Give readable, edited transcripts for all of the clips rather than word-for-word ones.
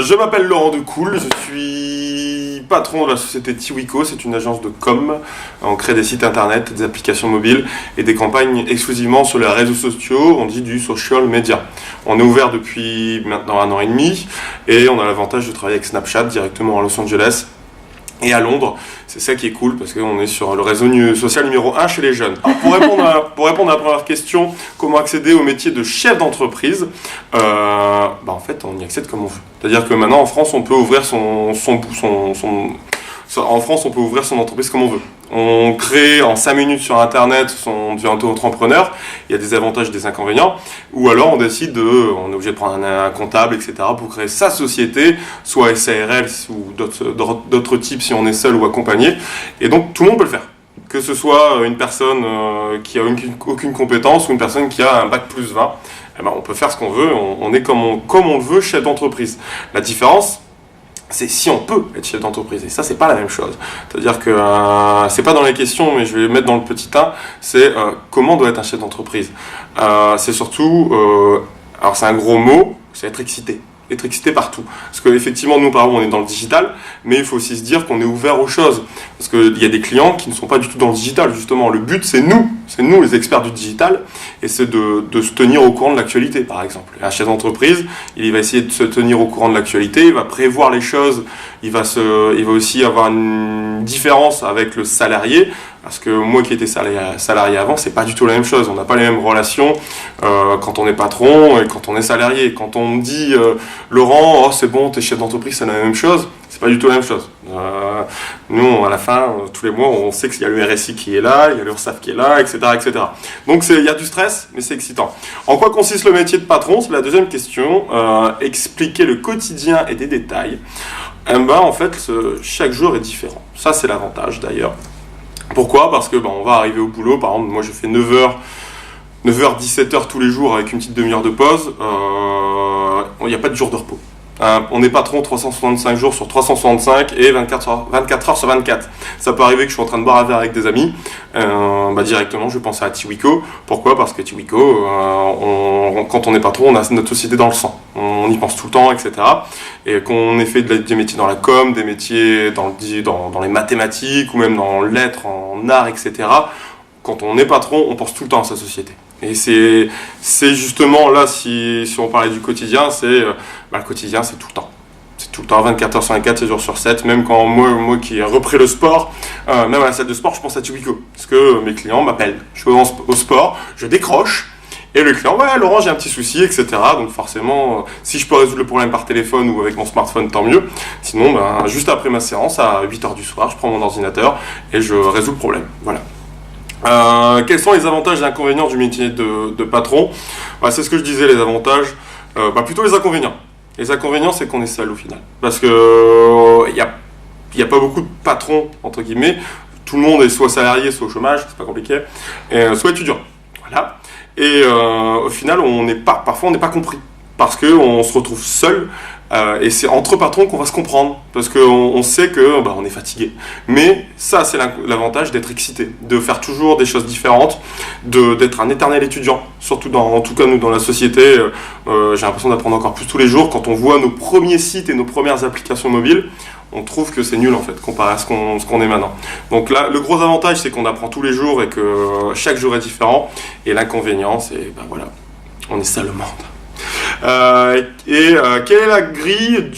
Je m'appelle Laurent Decool, je suis patron de la société Tiwico, c'est une agence de com. On crée des sites internet, des applications mobiles et des campagnes exclusivement sur les réseaux sociaux, on dit du social media. On est ouvert depuis maintenant 1 an et demi et on a l'avantage de travailler avec Snapchat directement à Los Angeles et à Londres. C'est ça qui est cool parce qu'on est sur le réseau social numéro 1 chez les jeunes. Alors pour répondre à la première question, comment accéder au métier de chef d'entreprise, en fait on y accède comme on veut. C'est-à-dire que maintenant en France on peut ouvrir en France on peut ouvrir son entreprise comme on veut. On crée en 5 minutes sur internet, on devient auto-entrepreneur, il y a des avantages et des inconvénients, ou alors on décide on est obligé de prendre un comptable, etc. pour créer sa société, soit SARL ou d'autres types si on est seul ou accompagné, et donc tout le monde peut le faire. Que ce soit une personne qui a aucune compétence ou une personne qui a un bac plus 20, on peut faire ce qu'on veut, on est comme on le veut chef d'entreprise. La différence, c'est si on peut être chef d'entreprise, et ça c'est pas la même chose. C'est-à-dire que c'est pas dans les questions, mais je vais mettre dans le petit 1, c'est comment doit être un chef d'entreprise. C'est surtout, alors c'est un gros mot, c'est être excité partout. Parce qu'effectivement, nous, par exemple, on est dans le digital, mais il faut aussi se dire qu'on est ouvert aux choses. Parce qu'il y a des clients qui ne sont pas du tout dans le digital, justement. Le but, c'est nous les experts du digital, et c'est de se tenir au courant de l'actualité, par exemple. Un chef d'entreprise, il va essayer de se tenir au courant de l'actualité, il va prévoir les choses, il va aussi avoir une différence avec le salarié, parce que moi qui étais salarié avant, c'est pas du tout la même chose. On n'a pas les mêmes relations quand on est patron et quand on est salarié. Quand on me dit Laurent, c'est bon, t'es chef d'entreprise, c'est la même chose, c'est pas du tout la même chose. Nous, à la fin, tous les mois, on sait qu'il y a le RSI qui est là, il y a l'URSSAF qui est là, etc., etc. Donc il y a du stress, mais c'est excitant. En quoi consiste le métier de patron? C'est la deuxième question. Expliquer le quotidien et des détails. En fait, chaque jour est différent. Ça, c'est l'avantage d'ailleurs. Pourquoi? Parce que on va arriver au boulot, par exemple, moi je fais 9h, 17h tous les jours avec une petite demi-heure de pause, il n'y a pas de jour de repos. On est patron 365 jours sur 365 et 24 heures sur 24. Ça peut arriver que je suis en train de boire un verre avec des amis, directement je pense à Tiwico. Pourquoi? Parce que Tiwico, quand on est patron, on a notre société dans le sang. On y pense tout le temps, etc. Et qu'on ait fait des métiers dans la com, des métiers dans les mathématiques ou même dans lettres, en art, etc. Quand on est patron, on pense tout le temps à sa société. Et c'est justement là, si on parlait du quotidien, le quotidien c'est tout le temps. C'est tout le temps, 24 heures sur 24, 7 jours sur 7. Même quand moi qui ai repris le sport, même à la salle de sport, je pense à Tiwico. Parce que mes clients m'appellent. Je vais au sport, je décroche. Et le client, ouais, Laurent, j'ai un petit souci, etc. Donc forcément, si je peux résoudre le problème par téléphone ou avec mon smartphone, tant mieux. Sinon, juste après ma séance, à 8h du soir, je prends mon ordinateur et je résous le problème. Voilà. Quels sont les avantages et inconvénients du métier de patron? C'est ce que je disais, les avantages. Plutôt les inconvénients. Les inconvénients, c'est qu'on est seul au final. Parce que il y a pas beaucoup de patrons, entre guillemets. Tout le monde est soit salarié, soit au chômage, c'est pas compliqué, soit étudiant. Voilà. Et au final, parfois on n'est pas compris. Parce qu'on se retrouve seul. Et c'est entre patrons qu'on va se comprendre, parce qu'on sait que on est fatigué. Mais ça, c'est l'avantage d'être excité, de faire toujours des choses différentes, d'être un éternel étudiant. Surtout en tout cas nous dans la société, j'ai l'impression d'apprendre encore plus tous les jours. Quand on voit nos premiers sites et nos premières applications mobiles, on trouve que c'est nul en fait, comparé à ce qu'on est maintenant. Donc là, le gros avantage, c'est qu'on apprend tous les jours et que chaque jour est différent. Et l'inconvénient, c'est on est seul au monde. Quelle est la grille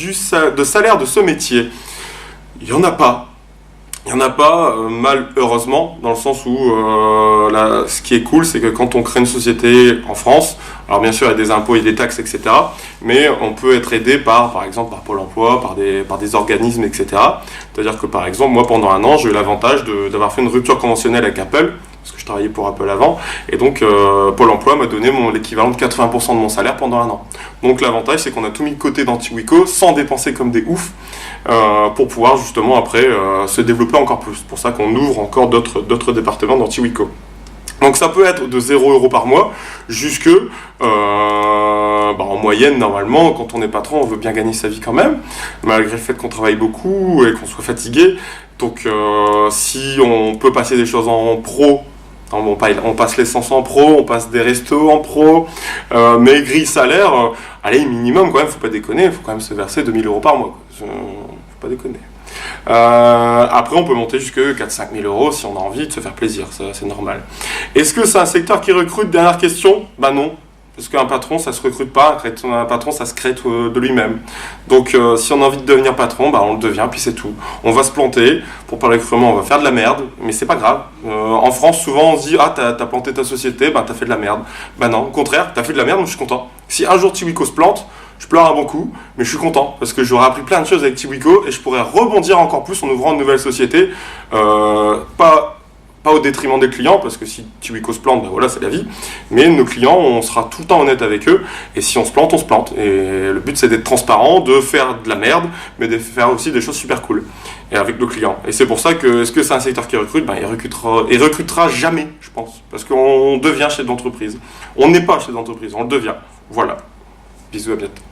de salaire de ce métier? Il n'y en a pas. Il n'y en a pas, malheureusement, dans le sens où ce qui est cool, c'est que quand on crée une société en France, alors bien sûr il y a des impôts et des taxes, etc. Mais on peut être aidé par exemple par Pôle emploi, par des organismes, etc. C'est-à-dire que par exemple, moi pendant 1 an, j'ai eu l'avantage d'avoir fait une rupture conventionnelle avec Apple, parce que je travaillais pour Apple avant, et donc Pôle emploi m'a donné l'équivalent de 80% de mon salaire pendant 1 an. Donc l'avantage, c'est qu'on a tout mis de côté dans Tiwico, sans dépenser comme des oufs, pour pouvoir justement après se développer encore plus. C'est pour ça qu'on ouvre encore d'autres départements dans Tiwico. Donc ça peut être de 0 € par mois, jusque, en moyenne, normalement, quand on est patron, on veut bien gagner sa vie quand même, malgré le fait qu'on travaille beaucoup et qu'on soit fatigué. Donc si on peut passer des choses en pro, On passe l'essence en pro, on passe des restos en pro, mais grille salaire, allez, minimum quand même, faut pas déconner, il faut quand même se verser 2 000 € par mois. Faut pas déconner. Après, on peut monter jusque 4-5 000 € si on a envie de se faire plaisir, ça c'est normal. Est-ce que c'est un secteur qui recrute? Dernière question. Ben non. Parce qu'un patron, ça se recrute pas, un patron, ça se crée de lui-même. Donc, si on a envie de devenir patron, on le devient, puis c'est tout. On va se planter, pour parler crûment, on va faire de la merde, mais c'est pas grave. En France, souvent, on se dit, ah, t'as planté ta société, t'as fait de la merde. Non, au contraire, t'as fait de la merde, moi je suis content. Si un jour Tiwico se plante, je pleure un bon coup, mais je suis content, parce que j'aurais appris plein de choses avec Tiwico, et je pourrais rebondir encore plus en ouvrant une nouvelle société, pas au détriment des clients, parce que si Tiwico se plante, voilà, c'est la vie. Mais nos clients, on sera tout le temps honnête avec eux. Et si on se plante, on se plante. Et le but, c'est d'être transparent, de faire de la merde, mais de faire aussi des choses super cool. Et avec nos clients. Et c'est pour ça que, est-ce que c'est un secteur qui recrute? Il recrutera jamais, je pense. Parce qu'on devient chef d'entreprise. On n'est pas chef d'entreprise, on le devient. Voilà. Bisous, à bientôt.